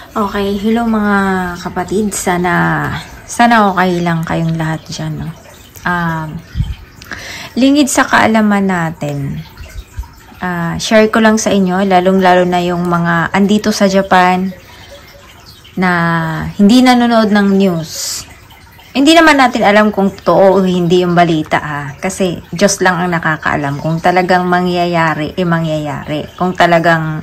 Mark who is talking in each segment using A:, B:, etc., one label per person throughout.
A: Okay, hello mga kapatid. Sana okay lang kayong lahat dyan, no? Lingid sa kaalaman natin, share ko lang sa inyo, lalong-lalo na yung mga andito sa Japan na hindi nanonood ng news. Hindi naman natin alam kung totoo o hindi yung balita, kasi Diyos lang ang nakakaalam kung talagang mangyayari, mangyayari. Kung talagang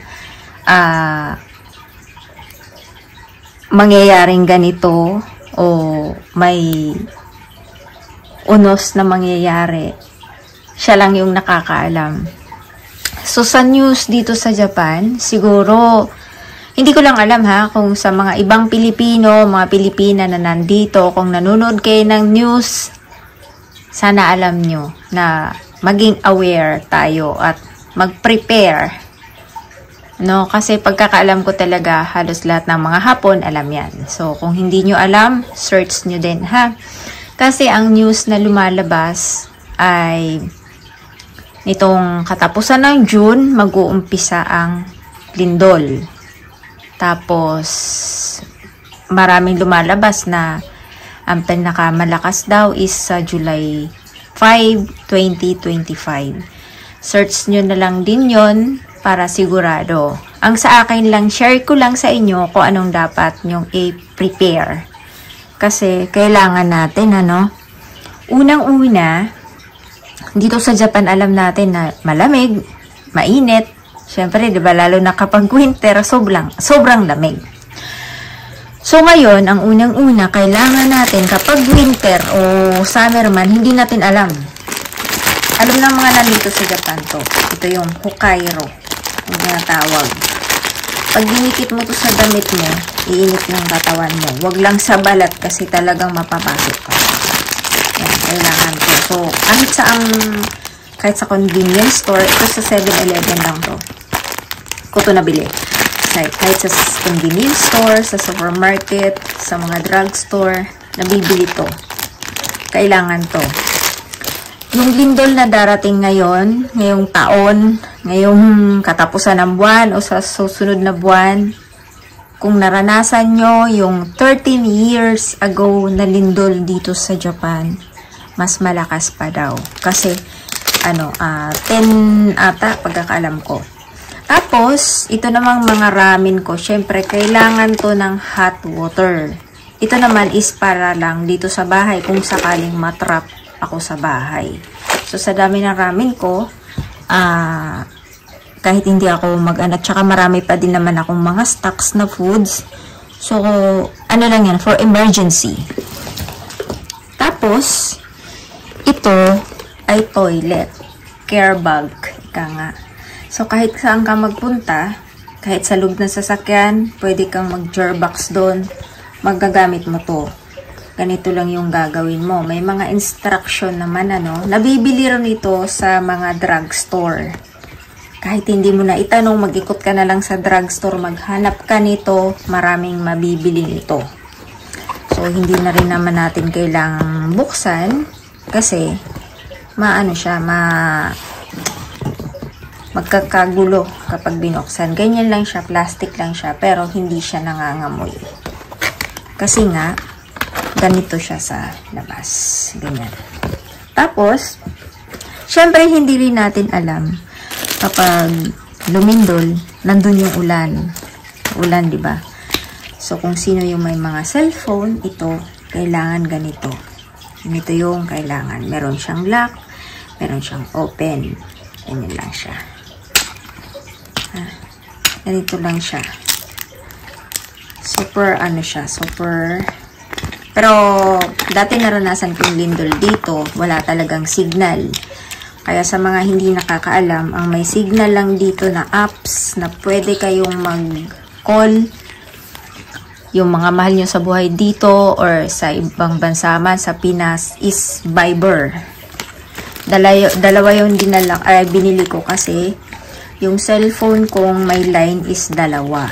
A: mangyayaring ganito o may unos na mangyayari, siya lang yung nakakaalam. So sa news dito sa Japan, siguro hindi ko lang alam kung sa mga ibang Pilipino, mga Pilipina na nandito, kung nanonood kayo ng news, sana alam nyo na maging aware tayo at mag-prepare. No, kasi pagkakaalam ko talaga, halos lahat ng mga Hapon alam yan. So, kung hindi nyo alam, search nyo din, Kasi ang news na lumalabas ay nitong katapusan ng June, mag-uumpisa ang lindol. Tapos, maraming lumalabas na ang pinakamalakas daw is sa July 5, 2025. Search nyo na lang din yon para sigurado. Ang sa akin lang, share ko lang sa inyo kung anong dapat nyong i-prepare. Kasi kailangan natin, unang-una, dito sa Japan alam natin na malamig, mainit. Siyempre, diba, lalo na kapag winter, sobrang lamig. So ngayon, ang unang-una, kailangan natin kapag winter o summer man, hindi natin alam. Alam ng mga nandito sa Japan to. Ito yung Hokkaido. Yung tinatawag. Pag dinikit mo to sa damit mo, iinit yung katawan mo. Huwag lang sa balat kasi talagang mapapasok ka. Yan, kailangan to. So, kahit sa convenience store, ito sa 7-Eleven lang to. Ko to nabili. Kahit sa convenience store, sa supermarket, sa mga drugstore, nabibili to. Kailangan to. Yung lindol na darating ngayon, ngayong taon, ngayong katapusan ng buwan o sa susunod na buwan, kung naranasan nyo yung 13 years ago na lindol dito sa Japan, mas malakas pa daw. Kasi, 10 ata, pagkakaalam ko. Tapos, ito namang mga ramen ko, syempre, kailangan to ng hot water. Ito naman is para lang dito sa bahay kung sakaling matrap ako sa bahay. So, sa dami ng ramen ko, kahit hindi ako mag-anak, tsaka marami pa din naman akong mga stocks na foods. So, lang yan, for emergency. Tapos, ito ay toilet. Care bag. Ika nga. So, kahit saan ka magpunta, kahit sa loob ng sasakyan, pwede kang mag-jerbox doon. Magagamit mo to. Ganito lang yung gagawin mo. May mga instruction naman, nabibili rin ito sa mga drugstore. Kahit hindi mo na itanong, mag-ikot ka na lang sa drugstore, maghanap ka nito, maraming mabibili ito. So, hindi na rin naman natin kailangang buksan kasi magkakagulo kapag binuksan. Ganyan lang siya, plastic lang siya, pero hindi siya nangangamoy. Kasi nga, ganito siya sa labas. Ganyan. Tapos, syempre, hindi rin natin alam kapag lumindol, nandun yung ulan. Ulan, di ba? So, kung sino yung may mga cellphone, ito, kailangan ganito. Ganito yung kailangan. Meron siyang lock, meron siyang open. Ganyan lang siya. Ganito lang siya. Super, super. Pero, dati naranasan kong lindol dito, wala talagang signal. Kaya sa mga hindi nakakaalam, ang may signal lang dito na apps na pwede kayong mag-call yung mga mahal nyo sa buhay dito or sa ibang bansa man, sa Pinas, is Viber. Dalawa yung binili ko kasi yung cellphone kong may line is dalawa.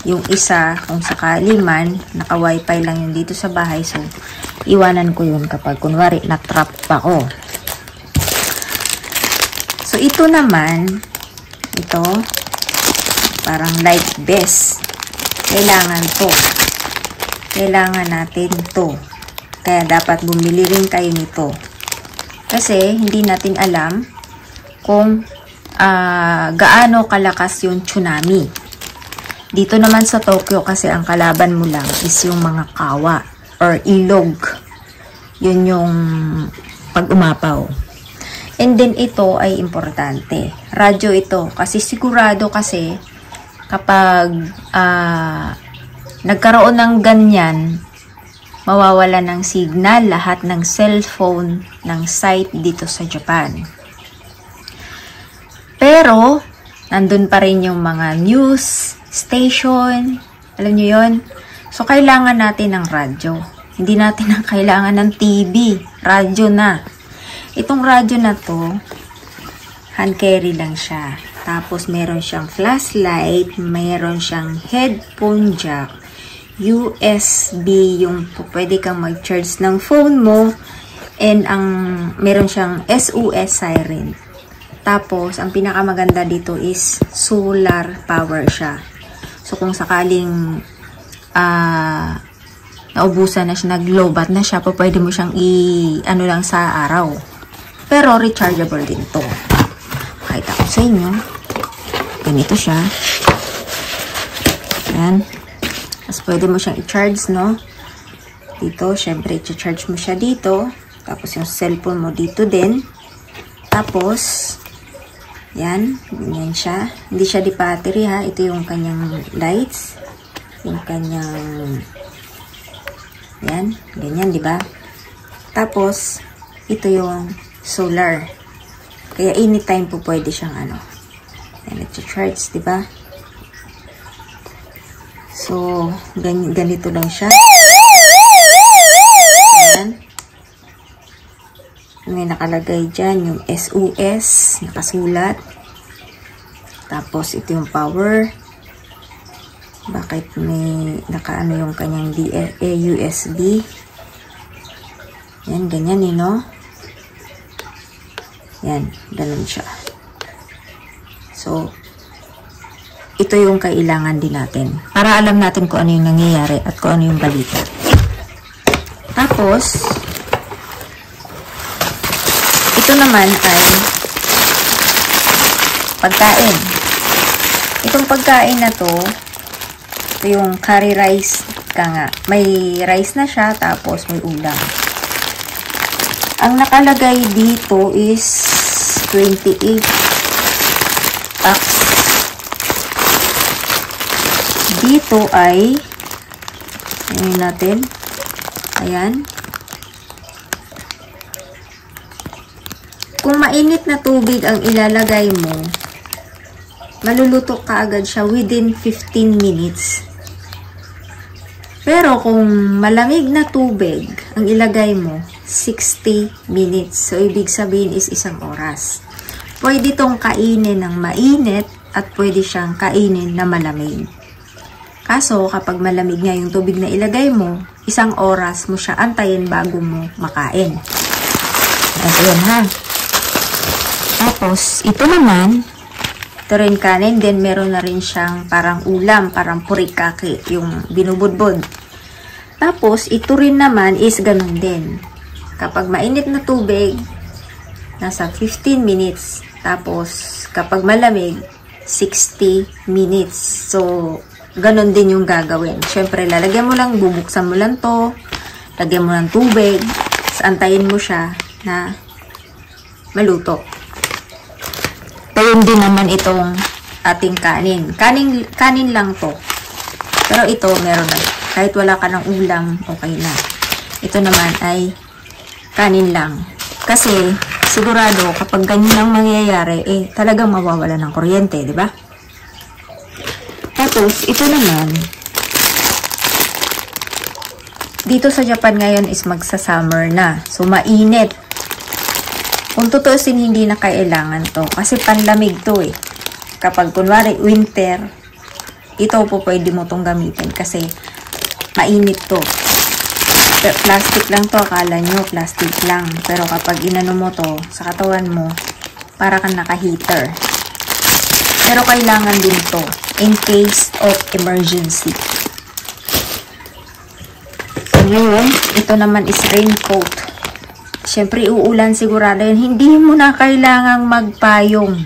A: Yung isa, kung sakali man, naka-wifi lang yun dito sa bahay. So, iwanan ko yun kapag kunwari na-trap ako. So, ito naman, ito, parang light vest. kailangan to. Kailangan natin to. Kaya dapat bumili rin kayo nito. Kasi hindi natin alam kung gaano kalakas yung tsunami. Dito naman sa Tokyo kasi ang kalaban mo lang is yung mga kawa or ilog. Yun yung pag umapaw. And then ito ay importante. Radyo ito kasi sigurado kasi kapag nagkaroon ng ganyan, mawawala ng signal lahat ng cellphone ng site dito sa Japan. Pero, nandun pa rin yung mga news station. Alam nyo yun? So, kailangan natin ng radyo. Hindi natin kailangan ng TV. Radyo na. Itong radyo na to, hand carry lang siya. Tapos, meron siyang flashlight, meron siyang headphone jack, USB, yung pwede kang mag-charge ng phone mo, and meron siyang SOS siren. Tapos, ang pinakamaganda dito is solar power siya. So, kung sakaling naubusan na siya, nag-lowbat na siya, pwede mo siyang ano lang sa araw. Pero, rechargeable din to. Pakita ko sa inyo. Ganito siya. Ayan. Tapos, pwede mo siyang i-charge, no? Dito, syempre, i-charge mo siya dito. Tapos, yung cellphone mo dito din. Tapos, yan. Ganyan siya. Hindi siya di battery, ha? Ito yung kanyang lights. Yung kanyang yan. Ganyan, di ba? Tapos, ito yung solar. Kaya, anytime po pwede siyang ano. Yan, i-charge, di ba? So, ganito lang siya. Ayan. May nakalagay dyan yung SOS, nakasulat. Tapos, ito yung power. Bakit may nakaano yung kanyang USB. Yan, ganyan eh, no? Yan, ganun siya. So, ito yung kailangan din natin. Para alam natin kung ano yung nangyayari at kung ano yung balita. Tapos, ito naman ay pagkain. Itong pagkain na to, ito yung curry rice ka nga. May rice na siya, tapos may ulam. Ang nakalagay dito is 28 packs. Dito ay ayun natin. Ayan. Kung mainit na tubig ang ilalagay mo, maluluto ka agad siya within 15 minutes. Pero kung malamig na tubig ang ilagay mo, 60 minutes. So, ibig sabihin is 1 oras. Pwede itong kainin ng mainit at pwede siyang kainin na malamig. Kaso, kapag malamig nga yung tubig na ilagay mo, 1 oras mo siya antayin bago mo makain. Ito yun, ha? Tapos, ito naman, ito rin kanin, then meron na rin siyang parang ulam, parang purikake, yung binubudbud. Tapos, ito rin naman is ganun din. Kapag mainit na tubig, nasa 15 minutes. Tapos, kapag malamig, 60 minutes. So, ganun din yung gagawin. Siyempre, lalagyan mo lang, bubuksan mo lang to, lagyan mo ng tubig, antayin mo siya na maluto. Gayun din naman itong ating kanin. Kanin lang to. Pero ito, meron na. Kahit wala ka ng ulam, okay na. Ito naman ay kanin lang. Kasi, sigurado, kapag ganyan ang mangyayari, talagang mawawala ng kuryente, di ba? Tapos, ito naman, dito sa Japan ngayon is magsa-summer na. So, mainit. Kung tutuusin, hindi na kailangan to. Kasi panlamig to eh. Kapag kunwari winter, ito po pwede mo tong gamitin. Kasi mainit to. Plastic lang to. Akala nyo, plastic lang. Pero kapag inano mo to sa katawan mo, para kang naka-heater. Pero kailangan din to in case of emergency. ngayon, ito naman is raincoat. Siyempre, uulan sigurado yun. Hindi mo na kailangang magpayong.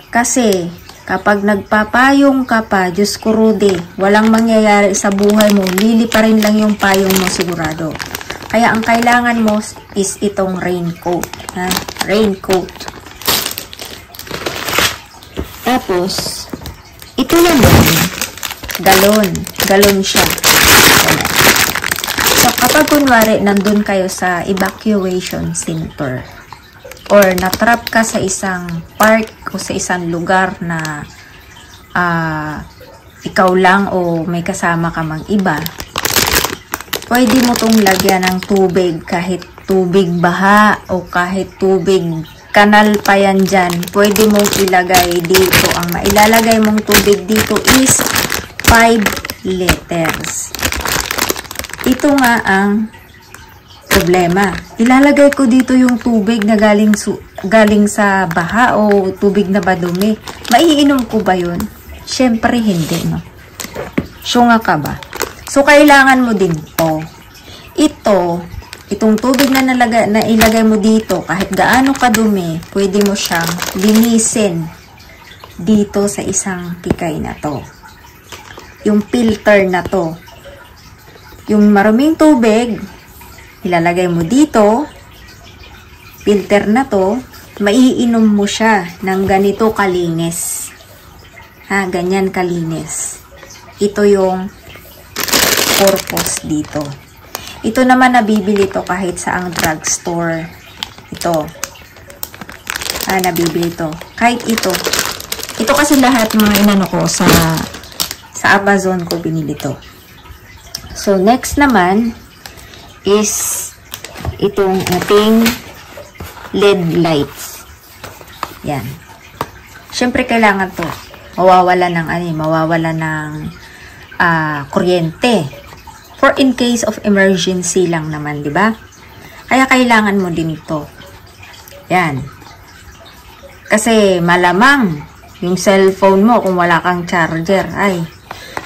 A: Kasi, kapag nagpapayong ka pa, Diyos ko Rudy, walang mangyayari sa buhay mo. Lili pa rin lang yung payong mo sigurado. Kaya, ang kailangan mo is itong raincoat. Ha? Raincoat. Tapos, ito naman, galon. Galon siya. So, kapag kunwari, nandun kayo sa evacuation center or natrap ka sa isang park o sa isang lugar na ikaw lang o may kasama ka mang iba, pwede mo tong lagyan ng tubig, kahit tubig baha o kahit tubig kanal pa yan dyan, pwede mong ilagay dito. Ang mailalagay mong tubig dito is 5 liters. Ito nga ang problema. Ilalagay ko dito yung tubig na galing sa baha o tubig na badumi. Maiinom ko ba yun? Syempre hindi, no? Syunga ka ba? So, kailangan mo din to. Itong tubig na ilagay mo dito, kahit gaano kadumi, pwede mo siyang linisin dito sa isang pikay na to. Yung filter na to. Yung maruming tubig, ilalagay mo dito, filter na to, maiinom mo siya ng ganito kalinis. Ha, ganyan kalinis. Ito yung purpose dito. Ito naman nabibili to kahit sa ang drugstore. Ito. Nabibili to. Kahit ito. Ito kasi lahat mga inano ko sa Amazon ko binili to. So, next naman is itong ating LED lights. Yan. Siyempre, kailangan to. Mawawala ng kuryente. For in case of emergency lang naman, di ba? Kaya kailangan mo din to. Yan. Kasi malamang yung cellphone mo kung wala kang charger, ay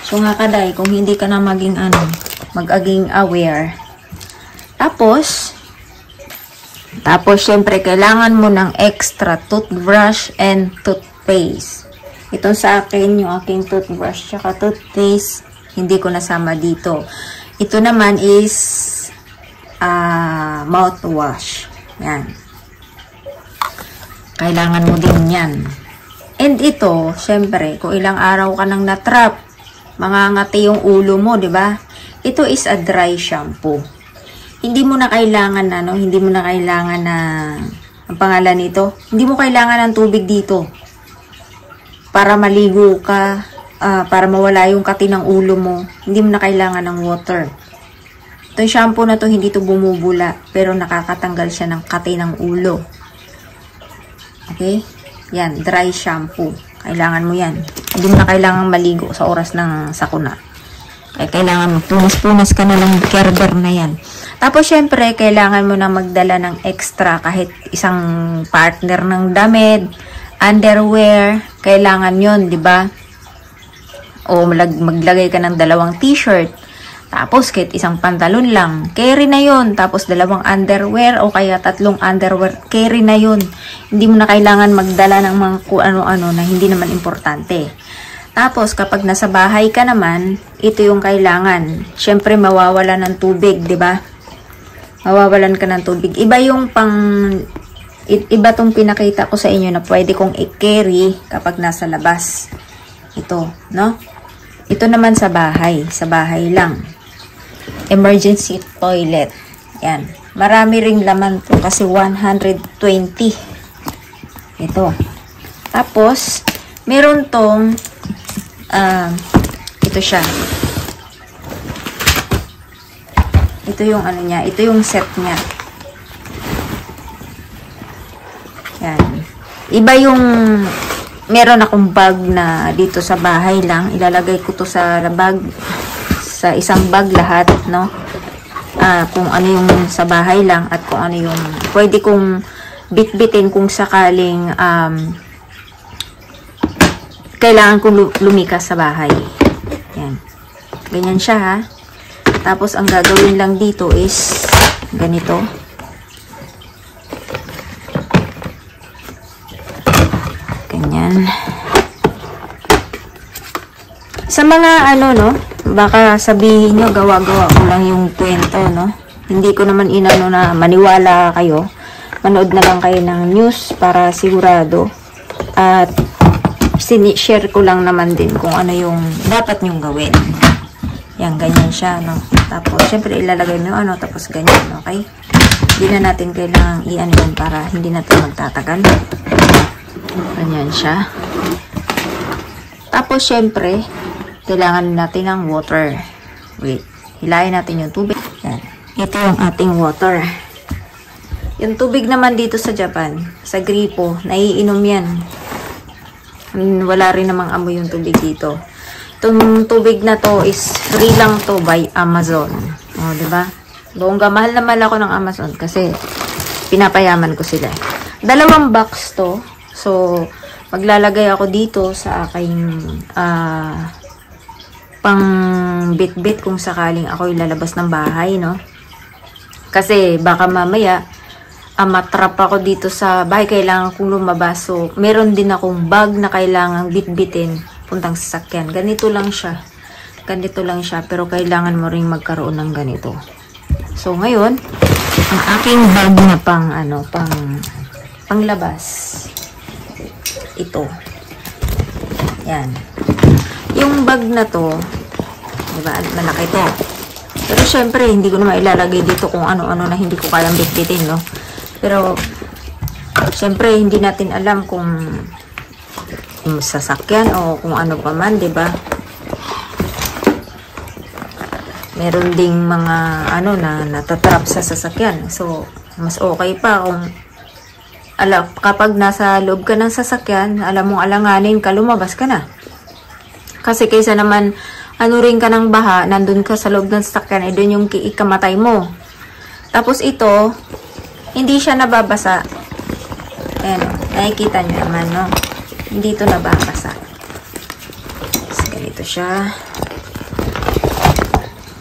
A: so nga kaday, kung hindi ka na magaging aware. Tapos, syempre, kailangan mo ng extra toothbrush and toothpaste. Ito sa akin, yung aking toothbrush tsaka toothpaste, hindi ko nasama dito. Ito naman is mouthwash. Yan. Kailangan mo din yan. And ito, syempre, kung ilang araw ka nang natrap, mangangati yung ulo mo, di ba? Ito is a dry shampoo. Hindi mo na kailangan ang pangalan nito, hindi mo kailangan ng tubig dito para maligo ka, para mawala yung kati ng ulo mo. Hindi mo na kailangan ng water. Itong shampoo na to, hindi to bumubula, pero nakakatanggal siya ng kati ng ulo. Okay? Yan, dry shampoo. Kailangan mo yan. Hindi mo na kailangan maligo sa oras ng sakuna. Kaya kailangan punas-punas ka na ng kerber na yan. Tapos, syempre, kailangan mo na magdala ng extra kahit isang partner ng damit, underwear, kailangan yon, di ba? O maglagay ka ng 2 t-shirt. Tapos, kahit isang pantalon lang, carry na yon. Tapos, 2 underwear o kaya 3 underwear, carry na yon. Hindi mo na kailangan magdala ng mga kung ano-ano na hindi naman importante. Tapos, kapag nasa bahay ka naman, ito yung kailangan. Siyempre, mawawala ng tubig, di ba? Mawawalan ka ng tubig. Iba tong pinakita ko sa inyo na pwede kong i-carry kapag nasa labas. Ito, no? Ito naman sa bahay. Sa bahay lang. Emergency toilet. Yan. Marami ring laman to kasi 120. Ito. Tapos, meron tong ito siya. Ito yung ano niya. Ito yung set niya. Yan. Iba yung meron akong bag na dito sa bahay lang. Ilalagay ko to sa bag. Sa isang bag lahat, no? Kung ano yung sa bahay lang at kung ano yung pwede kong bitbitin kung sakaling kailangan kong lumikas sa bahay. Yan. Ganyan siya, ha? Tapos, ang gagawin lang dito is ganito. Ganyan. Sa mga ano, no, baka sabihin nyo, gawa-gawa ko lang yung kwento, no. Hindi ko naman inano na maniwala kayo. Manood na lang kayo ng news para sigurado. At share ko lang naman din kung ano yung dapat nyong gawin. Yan, ganyan siya, no. Tapos, syempre, ilalagay nyo, ano, tapos ganyan, okay? Hindi na natin kailangang i-ano yun para hindi na ito magtatagal. Ganyan siya. Tapos, syempre, kailangan natin ng water. Wait, hilahin natin yung tubig. Yan. Ito yung ating water. Yung tubig naman dito sa Japan, sa gripo, naiinom yan. Wala rin namang amoy yung tubig dito. Itong tubig na to is free lang to by Amazon. O, diba? Bongga, mahal na mahal ako ng Amazon kasi pinapayaman ko sila. 2 box to. So, maglalagay ako dito sa aking pang bit-bit kung sakaling ako ilalabas ng bahay, no? Kasi baka mamaya matrap ako dito sa bahay, kailangan kong lumabas. So, meron din akong bag na kailangang bit-bitin puntang sasakyan. Ganito lang siya. Ganito lang siya, pero kailangan mo ring magkaroon ng ganito. So, ngayon, ang aking bag na panglabas. Ito. Yan. Yung bag na to, diba, malaki to. Pero syempre, hindi ko na mailalagay dito kung ano-ano na hindi ko kayang bitbitin, no? Pero, syempre, hindi natin alam kung sasakyan o kung ano pa man, diba? Meron ding mga, na natatrap sa sasakyan. So, mas okay pa kung kapag nasa loob ka ng sasakyan, alam mong alanganin ka, lumabas ka na. Kasi kaysa naman, rin ka ng baha, nandun ka sa loob ng sasakyan, doon yung ikamatay mo. Tapos ito, hindi siya nababasa. Ayan, nakikita nyo naman, no? Hindi ito nababasa. Tapos ganito siya.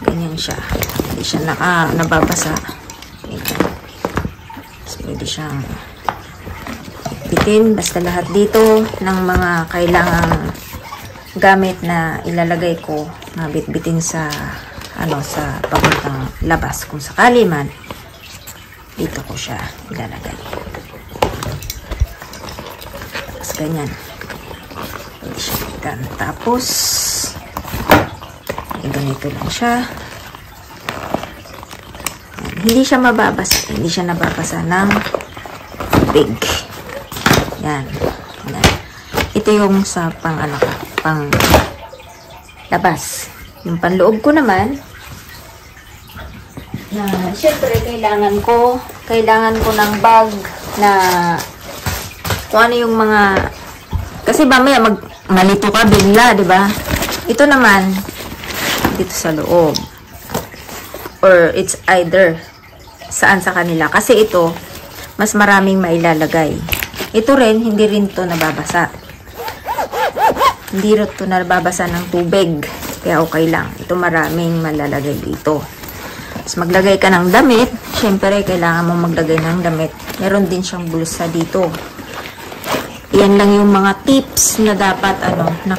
A: Ganyan siya. Hindi siya nababasa. Ganyan. Tapos pwede siyang bitin. Basta lahat dito ng mga kailangang gamit na ilalagay ko na bitbitin sa sa papuntang labas kung sakali man, dito ko siya ilalagay. Tapos ganyan, pwede siya bitan. Tapos ganito lang siya. Hindi siya mababasa, hindi siya nababasa ng tubig. Yan. Ito yung sa pang labas. Yung panloob ko naman, na syempre kailangan ko ng bag na kung ano yung mga, kasi mamaya malito ka bigla, di ba? Ito naman dito sa loob, or it's either saan sa kanila, kasi ito mas maraming mailalagay. Ito rin, hindi rin to nababasa. Hindi rin to nababasa ng tubig. Kaya okay lang. Ito maraming malalagay dito. Tapos maglagay ka ng damit. Syempre, kailangan mo maglagay ng damit. Meron din siyang bulsa dito. Yan lang yung mga tips na dapat, na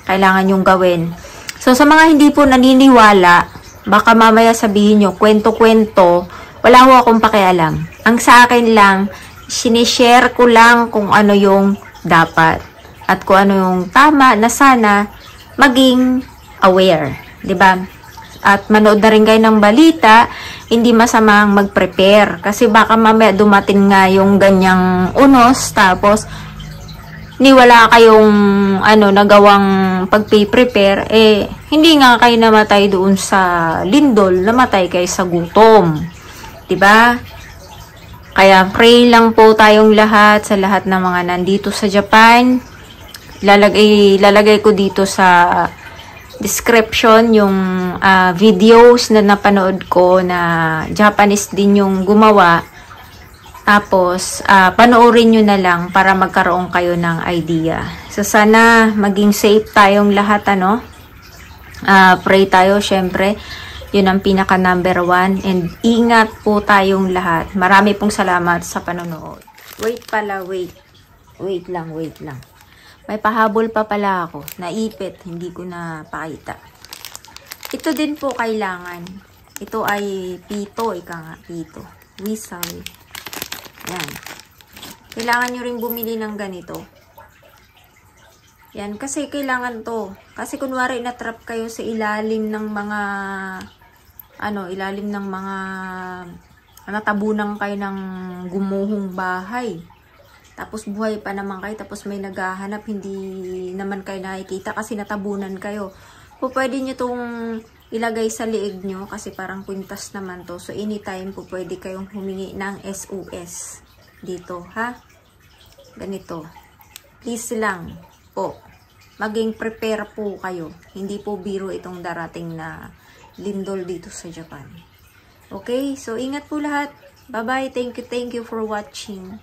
A: kailangan yung gawin. So, sa mga hindi po naniniwala, baka mamaya sabihin nyo, kwento-kwento, wala ko akong pakialam. Ang sa akin lang, sinishare ko lang kung ano yung dapat. At kung ano yung tama na sana maging aware. 'Di ba? At manood na rin kayo ng balita, hindi masamang mag-prepare. Kasi baka mamaya dumating nga yung ganyang unos, tapos wala kayong nagawang pag-prepare, hindi nga kayo namatay doon sa lindol, namatay kayo sa gutom. 'Di ba? Kaya pray lang po tayong lahat sa lahat ng mga nandito sa Japan. Lalagay ko dito sa description yung videos na napanood ko na Japanese din yung gumawa. Tapos panoorin nyo na lang para magkaroon kayo ng idea. So sana maging safe tayong lahat, Pray tayo, syempre. Yun ang pinaka number 1. And ingat po tayong lahat. Marami pong salamat sa panonood. Wait pala, wait. Wait lang. May pahabol pa pala ako. Naipit, hindi ko na pakita. Ito din po kailangan. Ito ay pito, ika nga, pito. Whistle. Yan. Kailangan nyo rin bumili ng ganito. Yan, kasi kailangan to. Kasi kunwari na-trap kayo sa ilalim ng mga natabunan kayo ng gumuhong bahay. Tapos buhay pa naman kayo, tapos may naghahanap, hindi naman kayo nakikita kasi natabunan kayo. Po pwede nyo itong ilagay sa liig nyo kasi parang kwintas naman to. So anytime po pwede kayong humingi ng SOS dito, ha? Ganito. Please lang po, maging prepare po kayo. Hindi po biro itong darating na lindol dito sa Japan. Okay? So, ingat po lahat. Bye-bye. Thank you for watching.